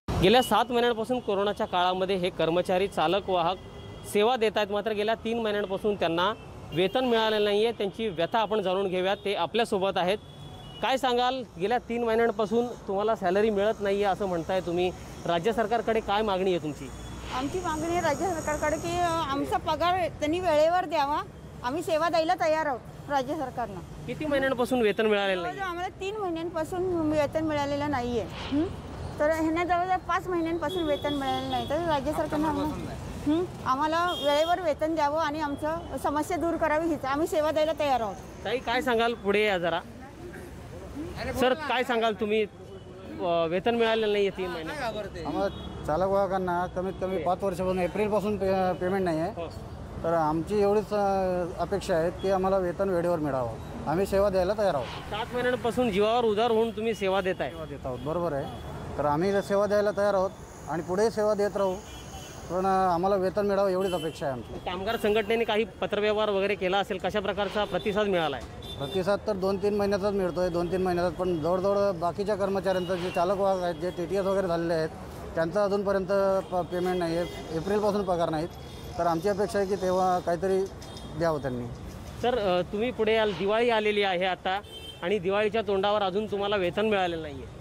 गेल्या 7 महिन्यांपासून कोरोनाच्या काळामध्ये हे कर्मचारी चालक वाहक सेवा देत आहेत, मात्र गेल्या 3 महिन्यांपासून त्यांना वेतन मिळालेलं नाही आहे. त्यांची व्यथा आपण जाणून घेऊयात. ते आपल्यासोबत आहेत. काय सांगाल, गेल्या 3 महिन्यांपासून तुम्हाला सॅलरी मिळत नाही आहे असं म्हणताय तुम्ही. राज्य सरकारकडे काय मागणी आहे तुमची? आमची मागणी आहे राज्य सरकारकडे की आमचा पगार त्यांनी वेळेवर द्यावा. आम्ही सेवा द्यायला तयार आहोत राज्य सरकारनं. किती महिन्यांपासून वेतन मिळालेलं नाही? आम्हाला 3 महिन्यांपासून वेतन मिळालेलं नाही आहे. तर ह्यांना जवळजवळ 5 महिन्यांपासून वेतन मिळालेलं नाही. तर राज्य सरकारनं आम्हाला वेळेवर वेतन द्यावं आणि आमचं समस्या दूर करावी, हीच आम्ही सेवा द्यायला तयार आहोत. ताई काय सांगाल, पुढे या जरा. सर काय सांगाल, तुम्ही वेतन मिळालेलं नाही आहे 3 महिने? आम्हाला चालक वाहकांना कमीत कमी 5 वर्षापासून एप्रिलपासून पेमेंट नाही आहे. तर आमची एवढीच अपेक्षा आहे की आम्हाला वेतन वेळेवर मिळावं. आम्ही सेवा द्यायला तयार आहोत. 7 महिन्यांपासून जीवावर उधार होऊन तुम्ही सेवा देत आहोत. बरोबर आहे. तर आम्ही सेवा द्यायला तयार आहोत आणि पुढे सेवा देत राहू, पण आम्हाला वेतन मिळावं एवढीच अपेक्षा आहे आमची. कामगार संघटनेने काही पत्रव्यवहार वगैरे केला असेल, कशा प्रकारचा प्रतिसाद मिळाला आहे? प्रतिसाद तर 2-3 महिन्याचाच मिळतोय, 2-3 महिन्याचाच. पण जवळजवळ बाकीच्या कर्मचाऱ्यांचं जे चालक वाहक आहेत, जे TTS वगैरे झालेले आहेत, त्यांचं अजूनपर्यंत पेमेंट नाही आहे. एप्रिलपासून पगार नाहीत. तर आमची अपेक्षा आहे की तेव्हा काहीतरी द्यावं त्यांनी. सर तुम्ही पुढे याल, दिवाळी आलेली आहे आता आणि दिवाळीच्या तोंडावर अजून तुम्हाला वेतन मिळालेलं नाही आहे.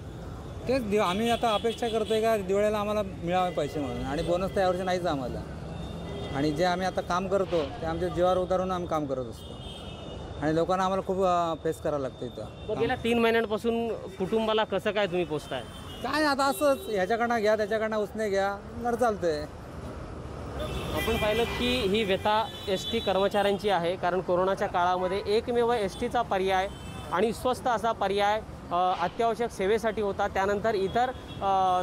तेच आम्ही आता अपेक्षा करतोय का दिवाळीला आम्हाला मिळावे पैसे म्हणून, आणि बोनस तर यावर्षी नाहीच आम्हाला. आणि जे आम्ही आता काम करतो ते आमच्या जीवावर उतारून आम्ही काम करत असतो आणि लोकांना आम्हाला खूप फेस करावं लागतं इथं. गेल्या 3 महिन्यांपासून कुटुंबाला कसं काय तुम्ही पोचताय? काय आता असंच, ह्याच्याकडनं घ्या त्याच्याकडनं उसने घ्या, घर चालतंय. आपण पाहिलं की ही व्यथा ST कर्मचाऱ्यांची आहे, कारण कोरोनाच्या काळामध्ये एकमेव STचा पर्याय आणि स्वस्त असा पर्याय अत्यावश्यक सेवेसाठी होता. त्यानंतर इतर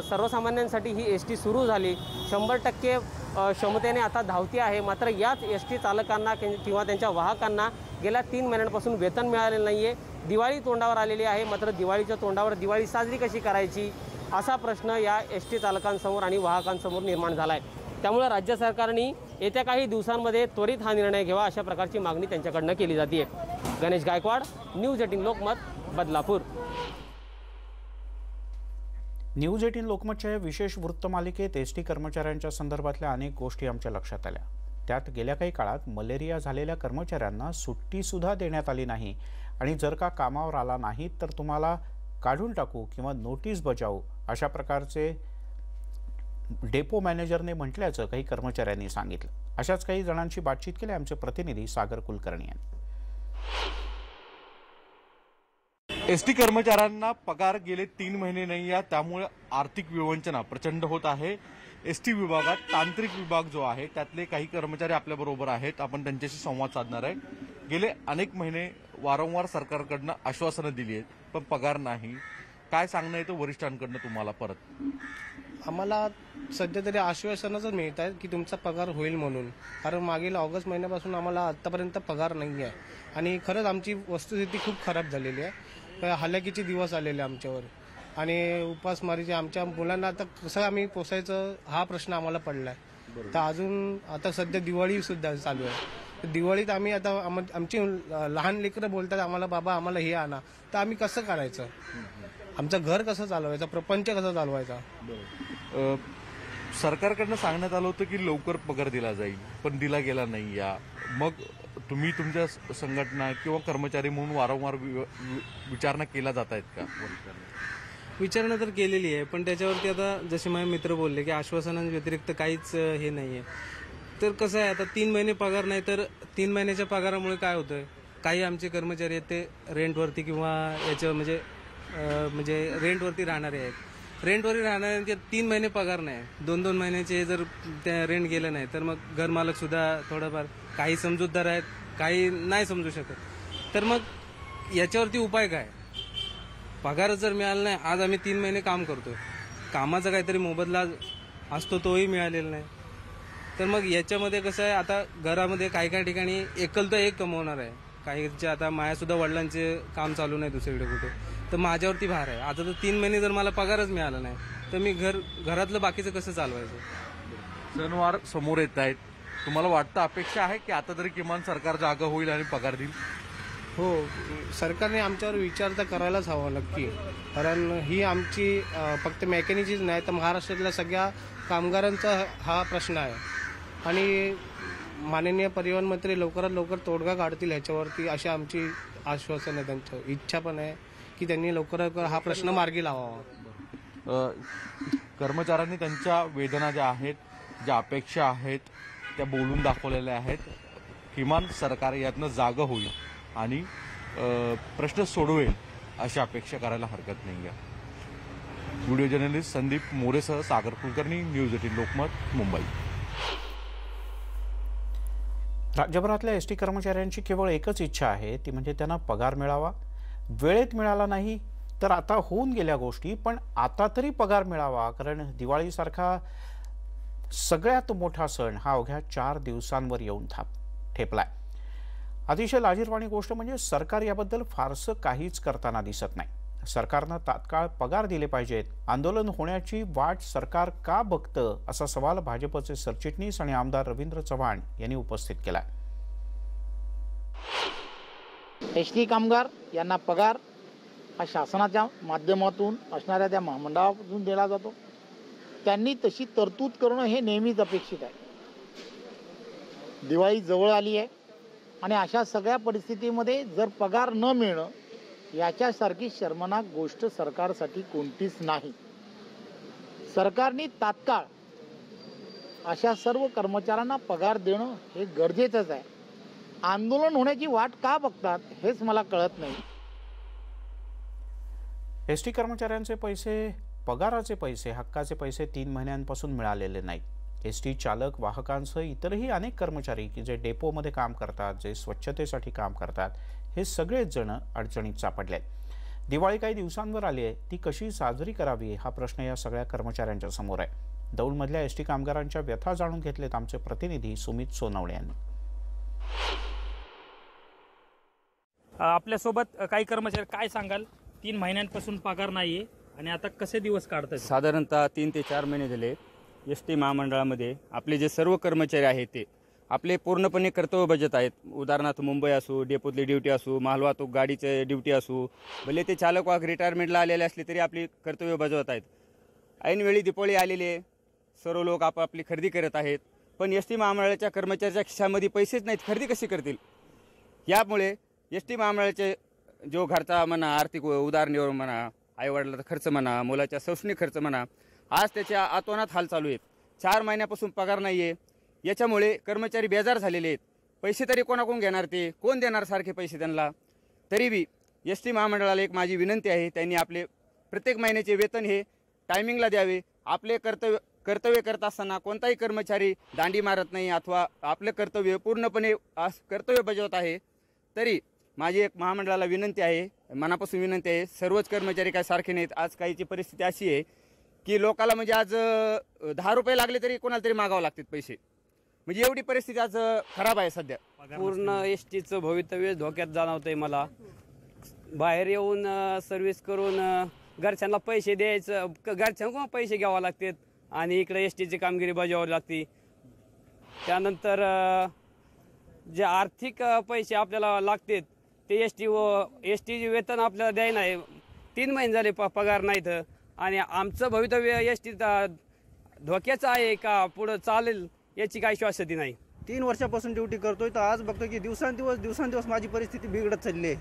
सर्वसामान्यांसाठी ही ST सुरू झाली. 100% क्षमतेने आता धावती आहे. मात्र याच ST चालकांना किंवा त्यांच्या वाहकांना गेल्या 3 महिन्यांपासून वेतन मिळालेलं नाही आहे. दिवाळी तोंडावर आलेली आहे, मात्र दिवाळीच्या तोंडावर दिवाळी साजरी कशी करायची असा प्रश्न या ST चालकांसमोर आणि वाहकांसमोर निर्माण झाला आहे. त्यामुळे राज्य सरकारने येत्या काही दिवसांमध्ये त्वरित हा निर्णय घ्यावा, अशा प्रकारची मागणी त्यांच्याकडनं केली जाते. गणेश गायकवाड, न्यूज 18 लोकमत, बदलापूर. न्यूज 18 लोकमतच्या या विशेष वृत्तमालिकेत ST कर्मचाऱ्यांच्या संदर्भातल्या अनेक गोष्टी आमच्या लक्षात आल्या. त्यात गेल्या काही काळात मलेरिया झालेल्या कर्मचाऱ्यांना सुट्टीसुद्धा देण्यात आली नाही आणि जर का कामावर आला नाही तर तुम्हाला काढून टाकू किंवा नोटीस बजावू अशा प्रकारचे डेपो मॅनेजरने म्हटल्याचं काही कर्मचाऱ्यांनी सांगितलं. अशाच काही जणांशी बातचीत केली आमचे प्रतिनिधी सागर कुलकर्णी यांनी. ST कर्मचाऱ्यांना पगार गेले 3 महिने नाही आहे, त्यामुळे आर्थिक विवंचना प्रचंड होत आहे. ST विभागात तांत्रिक विभाग जो आहे त्यातले काही कर्मचारी आपल्याबरोबर आहेत, आपण त्यांच्याशी संवाद साधणार आहे. गेले अनेक महिने वारंवार सरकारकडनं आश्वासनं दिली आहेत, पण पगार नाही. काय सांगणं येतं वरिष्ठांकडनं तुम्हाला परत? आम्हाला सध्या तरी आश्वासनच मिळत आहे की तुमचा पगार होईल म्हणून, कारण मागील ऑगस्ट महिन्यापासून आम्हाला आत्तापर्यंत पगार नाही आहे आणि खरंच आमची वस्तुस्थिती खूप खराब झालेली आहे. हालाकीचे दिवस आलेले आमच्यावर आणि उपासमारीचे आमच्या मुलांना आता कसं आम्ही पोसायचं हा प्रश्न आम्हाला पडला आहे. तर अजून आता सध्या दिवाळीसुद्धा चालू आहे. दिवाळीत आम्ही आता आमची लहान लेकरं बोलतात आम्हाला बाबा आम्हाला हे आणा, तर आम्ही कसं करायचं? आमचं घर कसं चालवायचं, प्रपंच कसं चालवायचा? सरकारकडनं सांगण्यात आलं होतं की लवकर पगार दिला जाईल, पण दिला गेला नाही. या मग तुम्ही तुमच्या संघटना किंवा कर्मचारी म्हणून वारंवार विचारणा केला जात आहेत का? विचारणा तर केलेली आहे, पण त्याच्यावरती आता जसे माझे मित्र बोलले की आश्वासनांव्यतिरिक्त काहीच हे नाही आहे. तर कसं आहे, आता 3 महिने पगार नाही, तर 3 महिन्याच्या पगारामुळे काय होतं, काही आमचे कर्मचारी आहेत ते रेंटवरती किंवा याच्या म्हणजे रेंटवरती राहणारे आहेत. रेंटवरती राहणाऱ्यांचे 3 महिने पगार नाही, 2-2 महिन्याचे जर त्या रेंट गेलं नाही तर मग घरमालकसुद्धा थोडंफार काही समजूतदार आहेत, काही नाही समजू शकत. तर मग याच्यावरती उपाय काय? पगारच जर मिळाला नाही, आज आम्ही 3 महिने काम करतो, कामाचा काहीतरी मोबदला असतो तोही मिळालेला नाही. तर मग याच्यामध्ये कसं आहे, आता घरामध्ये काही ठिकाणी एकलता एक कमवणार आहे, काहीच्या आता माझ्यासुद्धा वडिलांचे काम चालू नाही दुसरीकडे कुठे, तर माझ्यावरती भार आहे. आता तर 3 महिने जर मला पगारच मिळाला नाही तर मी घरातलं बाकीचं कसं चालवायचं? सणवार समोर येत आहेत, तुम्हाला वाटतं अपेक्षा आहे की आता तरी किमान सरकार जागा होईल आणि पगार देईल? हो, सरकारने आमच्यावर विचार तर करायलाच हवा नक्की, कारण ही आमची फक्त मेकॅनिकचीच नाही तर महाराष्ट्रातल्या सगळ्या कामगारांचा हा प्रश्न आहे आणि माननीय परिवहन मंत्री लवकरात लवकर तोडगा काढतील ह्याच्यावरती अशी आमची आश्वासन आहे. त्यांचं इच्छा पण आहे की त्यांनी लवकरात लवकर हा प्रश्न मार्गी लावावा. कर्मचाऱ्यांनी त्यांच्या वेदना ज्या आहेत, ज्या अपेक्षा आहेत त्या बोलून दाखवलेल्या आहेत. किमान सरकार यातनं जागं होईल आणि प्रश्न सोडवेल अशी अपेक्षा करायला हरकत नाही आहे. व्हिडिओ जर्नलिस्ट संदीप मोरेसह सागर कुलकर्णी, न्यूज 18 लोकमत, मुंबई. राज्यभरातल्या एसटी कर्मचाऱ्यांची केवळ एकच इच्छा आहे, ती म्हणजे त्यांना पगार मिळावा. वेळेत मिळाला नाही तर आता होऊन गेल्या गोष्टी, पण आता तरी पगार मिळावा, कारण दिवाळीसारखा सगळ्यात मोठा सण हा अवघ्या 4 दिवसांवर येऊन ठेपलाय. अतिशय लाजिरवाणी गोष्ट म्हणजे सरकार याबद्दल फारसं काहीच करताना दिसत नाही. सरकारनं तात्काळ पगार दिले पाहिजेत. आंदोलन होण्याची वाट सरकार का बघतं, असा सवाल भाजपचे सरचिटणीस आणि आमदार रवींद्र चव्हाण यांनी उपस्थित केला. एसटी कामगार यांना पगार हा शासनाच्या माध्यमातून असणाऱ्या त्या महामंडळापासून दिला जातो. त्यांनी तशी तरतूद करणं हे नेहमीच अपेक्षित आहे. दिवाळी जवळ आली आहे आणि अशा सगळ्या परिस्थितीमध्ये जर पगार न मिळणं याच्यासारखी शर्मनाक गोष्ट सरकारसाठी कोणतीच नाही. सरकारने तात्काळ अशा सर्व कर्मचाऱ्यांना पगार देणं हे गरजेचंच आहे. आंदोलन होण्याची वाट का बघतात हेच मला कळत नाही. एसटी कर्मचाऱ्यांचे पैसे, पगाराचे पैसे, हक्काचे पैसे 3 महिन्यांपासून मिळालेले नाहीत. एसटी चालक, वाहकांसह इतरही अनेक कर्मचारी की जे डेपोमध्ये काम करतात, जे स्वच्छतेसाठी काम करतात, हे सगळेच जण अडचणीत सापडले. दिवाळी काही दिवसांवर आली आहे, ती कशी साजरी करावी हा प्रश्न या सगळ्या कर्मचाऱ्यांच्या समोर आहे. दौंडमधल्या एसटी कामगारांच्या व्यथा जाणून घेतलेत आमचे प्रतिनिधी सुमित सोनवणे यांनी. आपल्यासोबत काही कर्मचारी, काय सांगाल? 3 महिन्यांपासून पगार नाहीये आणि आता कसे दिवस काढतात? साधारणतः 3 ते 4 महिने झाले एस टी महामंडळामध्ये आपले जे सर्व कर्मचारी आहेत ते आपले पूर्णपणे कर्तव्य बजावत आहेत. उदाहरणार्थ मुंबई असो, डेपोतली ड्युटी असो, मालवाहतूक गाडीचे ड्युटी असो, भले ते चालक वाहक रिटायरमेंटला आलेले असले तरी आपली कर्तव्य बजावत आहेत. ऐनवेळी दिवाळी आलेली आहे, सर्व लोक आपापली खरेदी करत आहेत, पण एस टी महामंडळाच्या कर्मचाऱ्याच्या खिशामध्ये पैसेच नाहीत, खरेदी कशी करतील? यामुळे एस टी महामंडळाचे जो घरचा म्हणा, आर्थिक उदाहरणीवर म्हणा, आईवडिलाचा खर्च म्हणा, मुलाच्या शैक्षणिक खर्च म्हणा, आज त्याच्या अतोनात हाल चालू आहेत. 4 महिन्यापासून पगार नाही आहे. याच्यामुळे कर्मचारी बेजार झालेले आहेत. पैसे तरी कोणाकडून घेणार, ते कोण देणार सारखे पैसे त्यांना? तरी बी एस टी महामंडळाला एक माझी विनंती आहे, त्यांनी आपले प्रत्येक महिन्याचे वेतन हे टायमिंगला द्यावे. आपले कर्तव्य करत असताना कोणताही कर्मचारी दांडी मारत नाही अथवा आपलं कर्तव्य पूर्णपणे कर्तव्य बजावत आहे. तरी माझी एक महामंडळाला विनंती आहे, मनापासून विनंती आहे, सर्वच कर्मचारी काय सारखे नाहीत. आज काहीची परिस्थिती अशी आहे की लोकाला म्हणजे आज 10 रुपये लागले तरी कोणाला तरी मागावं लागतात पैसे, म्हणजे एवढी परिस्थिती आज खराब आहे सध्या. पूर्ण एसटीचं भवितव्य धोक्यात जाणवतंय मला. बाहेर येऊन सर्व्हिस करून घरच्यांना पैसे द्यायचं, घरच्यांना पैसे घ्यावे लागतात आणि इकडे एसटीची कामगिरी बजावावी लागते. त्यानंतर जे आर्थिक पैसे आपल्याला लागतात ते एसटीचे वेतन आपल्याला द्यायला आहे. 3 महिने झाले पगार नाहीत आणि आमचं भवितव्य एसटी धोक्याचं आहे का पुढं चालेल याची काही शाश्वती नाही. 3 वर्षापासून ड्युटी करतोय तर आज बघतो की दिवसांदिवस माझी परिस्थिती बिघडत चालली आहे.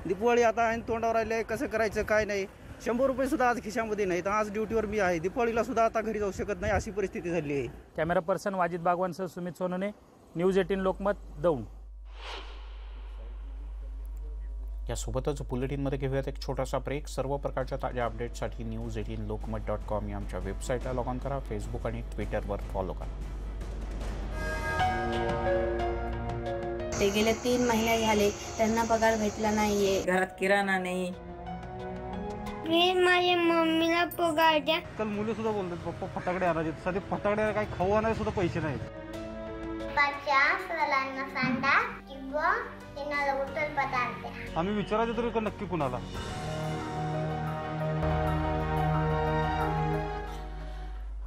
दिवाळी आता आहे, तोंडावर आले आहे, कसं करायचं काय नाही. 100 रुपये सुद्धा आज खिशामध्ये नाही. तर आज ड्युटीवर मी आहे, दिवाळीला सुद्धा आता घरी जाऊ शकत नाही, अशी परिस्थिती झाली आहे. कॅमेरा पर्सन वाजिद बागवानसह सुमित सोनोने, न्यूज 18 लोकमत, दौंड. यासोबतच बुलेटिनमध्ये घेऊयात एक छोटासा ब्रेक. सर्व प्रकारच्या ताज्या अपडेटसाठी news18lokmat.com या आमच्या वेबसाईटला लॉग ऑन करा. फेसबुक आणि ट्विटरवर फॉलो करा. ते गेले 3 महिने झाले त्यांना पगार भेटला नाहीये. घरात किराणा नाही. माझ्या मम्मीला पगार द्या. काल मुलं सुद्धा बोलतात पप्पा फटाकडे आणायचे, साधे फटाकडे काही खाऊ आणायला सुद्धा पैसे नाहीत. आम्ही विचारायचं तरी का नक्की कुणाला.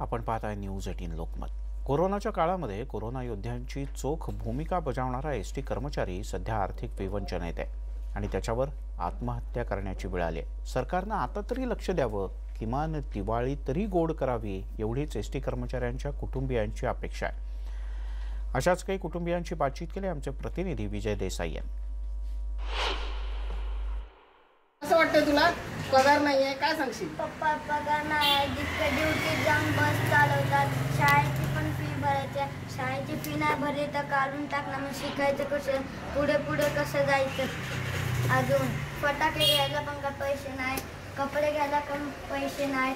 आपण पाहताय न्यूज 18 लोकमत. कोरोनाच्या काळामध्ये कोरोना योद्ध्यांची चोख भूमिका बजावणारा एसटी कर्मचारी सध्या आर्थिक विवंचनेत आहे आणि त्याच्यावर आत्महत्या करण्याची वेळ आली आहे. सरकारनं आता तरी लक्ष द्यावं, किमान दिवाळी तरी गोड करावी, एवढीच एसटी कर्मचाऱ्यांच्या कुटुंबियांची अपेक्षा आहे. अशाच काही कुटुंबियांची बातचीत केली आमचे प्रतिनिधी विजय देसाई यांनी. असं वाटतं तुला पगार नाहीये, काय सांगशील? पप्पा पगार नाही, जितके ड्युटी जाऊन बस चालवतात, शाळेची पण फी भरायची, शाळेची फी नाही भरली तर काढून टाकणार. मग शिकायचं कसं, पुढे कसं जायचं. अजून फटाके घ्यायला पण का पैसे नाही, कपडे घ्यायला पण पैसे नाही.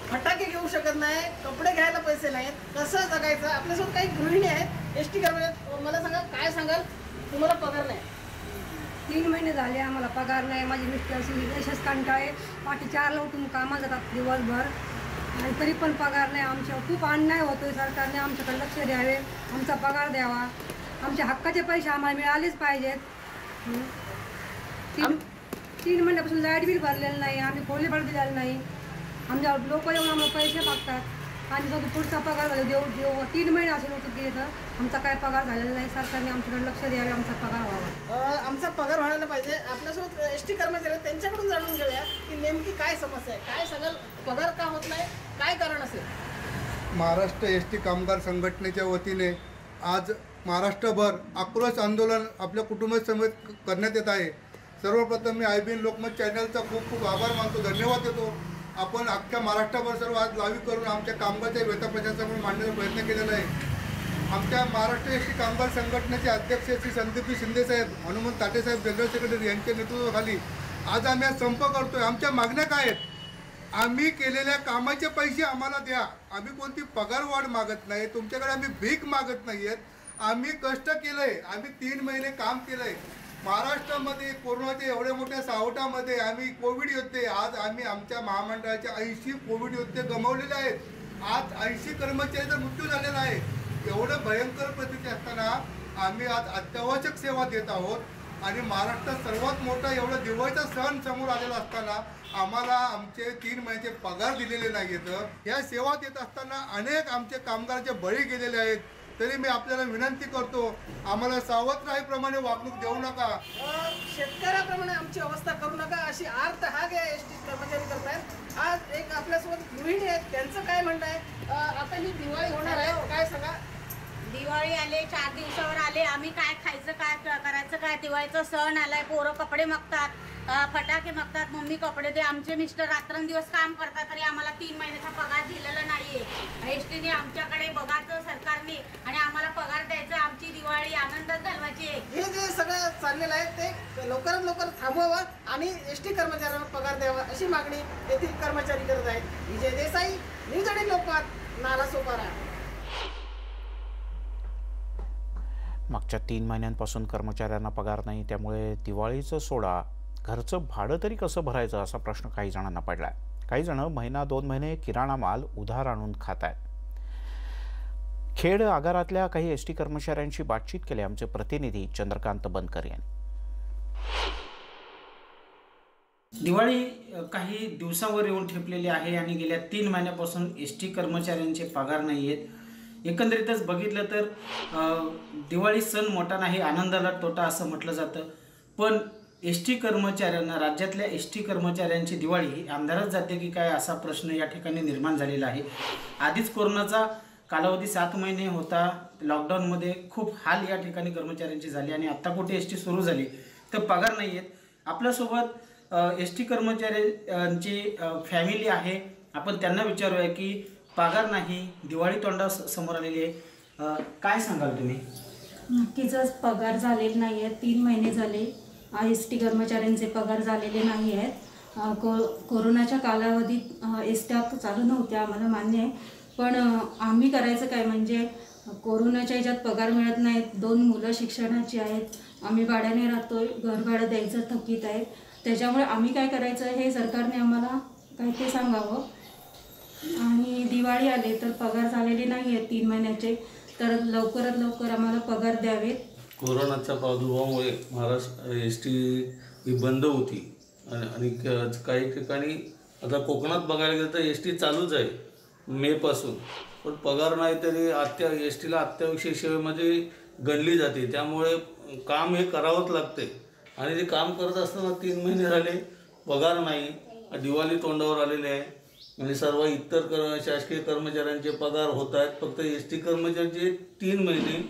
फटाके घेऊ शकत नाही, कपडे घ्यायला पैसे नाहीत, कसं जगायचं? आपल्यासोबत काही गृहिणी आहेत एसटी कर्मचारी, मला सांगा काय सांगाल? तुम्हाला पगार नाही. 3 महिने झाले आम्हाला पगार नाही. माझे मिस्टर असेच कंटाळे, पाठी 4ला उठून कामाला जातात दिवसभर आणि तरी पण पगार नाही. आमच्यावर खूप अन्याय होतोय. सरकारने आमच्याकडे लक्ष द्यावे, आमचा पगार द्यावा, आमच्या हक्काचे पैसे आम्हाला मिळालेच पाहिजेत. 3 महिन्यापासून लाईट बिल भरलेलं नाही, आम्ही खोली भाडं दिलेलं नाही. आमच्या लोक येऊन आम्हाला पैसे मागतात आणि जर पुढचा पगार देऊ 3 महिने असे नव्हतं गेले तर आमचा काय पगार झालेला नाही. सरकारने आमच्याकडे लक्ष द्यावे, आमचा पगार व्हावा. आमचा पगार व्हायला पाहिजे. आपल्यासोबत एसटी कर्मचारी आहेत, त्यांच्याकडून जाणून घेऊया की नेमकी काय समस्या आहे, काय सांगाल? पगार का होत नाही, काय कारण असेल? महाराष्ट्र एसटी कामगार संघटनेच्या वतीने आज महाराष्ट्रभर आक्रोश आंदोलन आपल्या कुटुंबासमेत करण्यात येत आहे. सर्वप्रथम मी IBN लोकमत चॅनलचा खूप खूप आभार मानतो, धन्यवाद देतो. आपण अख्ख्या महाराष्ट्राभर सर्व आज लाईव्ह करून आमच्या कामगारच्या व्यथा प्रशासनाकडून मांडण्याचा प्रयत्न केलेला आहे. आमच्या महाराष्ट्र एसटी कामगार संघटनेचे अध्यक्ष श्री संदीप शिंदेसाहेब, हनुमंत ताटेसाहेब जनरल सेक्रेटरी यांच्या नेतृत्वाखाली आज आम्ही संप करतोय. आमच्या मागण्या काय आहेत? आम्ही केलेल्या कामाचे पैसे आम्हाला द्या. आम्ही कोणती पगारवाढ मागत नाही, तुमच्याकडे आम्ही भीक मागत नाही आहेत. आम्ही कष्ट केलं आहे, आम्ही 3 महिने काम केलं आहे. महाराष्ट्रामध्ये कोरोनाच्या एवढ्या मोठ्या सावटामध्ये आम्ही कोविड योद्धे, आज आम्ही आमच्या महामंडळाचे 80 कोविड योद्धे गमावलेले आहेत. आज 80 कर्मचाऱ्यांचा मृत्यू झालेला आहे. एवढं भयंकर परिस्थिती असताना आम्ही आज अत्यावश्यक सेवा देत आहोत आणि महाराष्ट्रात सर्वात मोठा एवढा दिवाळीचा सण समोर आलेला असताना आम्हाला आमचे 3 महिन्याचे पगार दिलेले नाही आहेत. या सेवा देत असताना अनेक आमचे कामगारांचे बळी गेलेले आहेत. तरी मी आपल्याला विनंती करतो, आम्हाला सावध राहीप्रमाणे वागणूक देऊ नका. शेतकऱ्याप्रमाणे आमची अवस्था करू नका, अशी आर्त हाक आहे एसटी कर्मचारी करतायत. आज एक आपल्यासोबत गृहिणी आहेत, त्यांचं काय म्हणणं आहे? आता ही दिवाळी होणार आहे, काय सांगा? दिवाळी आले, 4 दिवसावर आले, आम्ही काय खायचं, काय करायचं, काय? दिवाळीचा सण आलाय, पोरं कपडे मागतात, फटाके मागतात, मम्मी कपडे दे. आमचे मिस्टर रात्रंदिवस काम करतात तरी आम्हाला 3 महिन्याचा पगार दिलेला नाहीये. एसटीने आमच्याकडे बघायचं सरकारने आणि आम्हाला पगार द्यायचा, आमची दिवाळी आनंदात घालवायची. हे जे सगळं चाललेलं आहे ते लवकरात लवकर थांबवावं आणि एसटी कर्मचाऱ्यांना पगार द्यावा अशी मागणी येथील कर्मचारी करत आहेत. विजय देसाई, न्यूज 18 लोकमत, नालासोपारा. मागच्या 3 महिन्यांपासून कर्मचाऱ्यांना पगार नाही, त्यामुळे दिवाळीचं सोडा घरचं भाडं तरी कसं भरायचं असा प्रश्न काही जणांना पडलाय. काही जण महिना 2 महिने किराणा माल उधार आणून खात आहेत. खेड आगारातल्या काही एसटी कर्मचाऱ्यांशी बातचीत केली आमचे प्रतिनिधी चंद्रकांत बनकर यांनी. दिवाळी काही दिवसांवर येऊन ठेपलेली आहे आणि गेल्या 3 महिन्यापासून एसटी कर्मचाऱ्यांचे पगार नाही आहेत. एकंदरीतच बघितलं तर दिवाळी सण मोठा नाही, आनंदाला तोटा असं म्हटलं जातं. पण एसटी कर्मचाऱ्यांना, राज्यातल्या एसटी कर्मचाऱ्यांची दिवाळी ही अंधारात जाते की काय असा प्रश्न या ठिकाणी निर्माण झालेला आहे. आधीच कोरोनाचा कालावधी 7 महिने होता. लॉकडाऊनमध्ये खूप हाल या ठिकाणी कर्मचाऱ्यांची झाले आणि आत्ता कुठे एसटी सुरू झाली तर पगार नाही आहेत. आपल्यासोबत एसटी कर्मचाऱ्यांची फॅमिली आहे. आपण त्यांना विचारूया की पगार नाही, दिवाळी तोंडा समोर आलेली आहे, काय सांगाल तुम्ही? नक्कीच पगार झालेले नाही आहेत. 3 महिने झाले एसटी कर्मचाऱ्यांचे पगार झालेले नाही आहेत. कोरोनाच्या कालावधीत एसट्या चालू नव्हत्या, आम्हाला मान्य आहे. पण आम्ही करायचं काय, म्हणजे कोरोनाच्या ह्याच्यात पगार मिळत नाहीत. 2 मुलं शिक्षणाची आहेत, आम्ही भाड्याने राहतोय, घर भाडं द्यायचं थकीत आहे. त्याच्यामुळे आम्ही काय करायचं हे सरकारने आम्हाला काय ते सांगावं. आणि दिवाळी आले तर पगार झालेले नाही आहेत 3 महिन्याचे, तर लवकरात लवकर आम्हाला पगार द्यावेत. कोरोनाच्या प्रादुर्भावामुळे महाराष्ट्र एस टी ही बंद होती आणि काही ठिकाणी आता कोकणात बघायला गेलं तर एस टी चालूच आहे मेपासून, पण पगार नाही तरी एस टीला अत्यावश्यक सेवेमध्ये गणली जाते. त्यामुळे काम हे करावंच लागते आणि ते काम करत असताना 3 महिने झाले पगार नाही. दिवाळी तोंडावर आलेली आहे आणि सर्व इतर शासकीय कर्मचाऱ्यांचे पगार होत आहेत. फक्त एस टी कर्मचाऱ्यांचे 3 महिने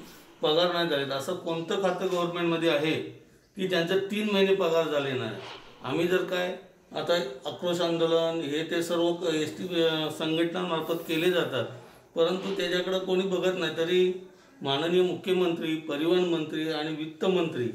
पगार नाही झालेत. असं कोणतं खातं गव्हर्नमेंटमध्ये आहे की ज्यांचं 3 महिने पगार झाले नाही? आम्ही जर काय आता आक्रोश आंदोलन हे ते सर्व एस टी संघटनांमार्फत केले जातात, परंतु त्याच्याकडं कोणी बघत नाही. तरी माननीय मुख्यमंत्री, परिवहन मंत्री आणि वित्त मंत्री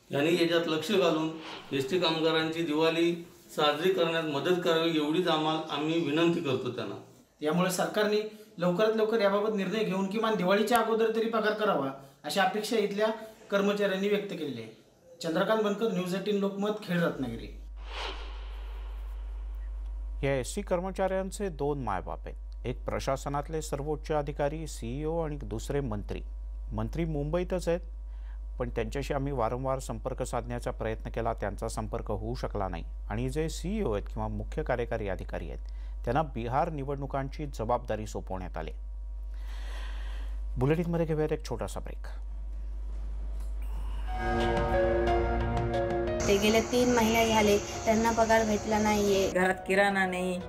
यांनी याच्यात लक्ष घालून एस टी कामगारांची दिवाळी साजरी करण्यात मदत करावी एवढीच आम्ही विनंती करतो त्यांना. यामुळे सरकारने लवकरात लवकर याबाबत निर्णय घेऊन किमान दिवाळीच्या अगोदर तरी पगार करावा अशी अपेक्षा इथल्या कर्मचाऱ्यांनी व्यक्त केलेली आहे. चंद्रकांत बनकर, न्यूज 18 लोकमत, खेड, रत्नागिरी. या एसटी कर्मचाऱ्यांचे 2 मायबाप आहेत. एक प्रशासनातले सर्वोच्च अधिकारी CEO आणि दुसरे मंत्री मुंबईतच आहेत, पण त्यांच्याशी आम्ही वारंवार संपर्क साधण्याचा प्रयत्न केला, त्यांचा संपर्क होऊ शकला नाही. आणि जे CEO आहेत किंवा मुख्य कार्यकारी अधिकारी आहेत त्यांना बिहार निवडणुकांची जबाबदारी सोपवण्यात आली. बुलेटिनमध्ये घेऊयात एक छोटासा ब्रेक. ते गेले 3 महिने झाले त्यांना पगार भेटला नाहीये. घरात किराणा नाही,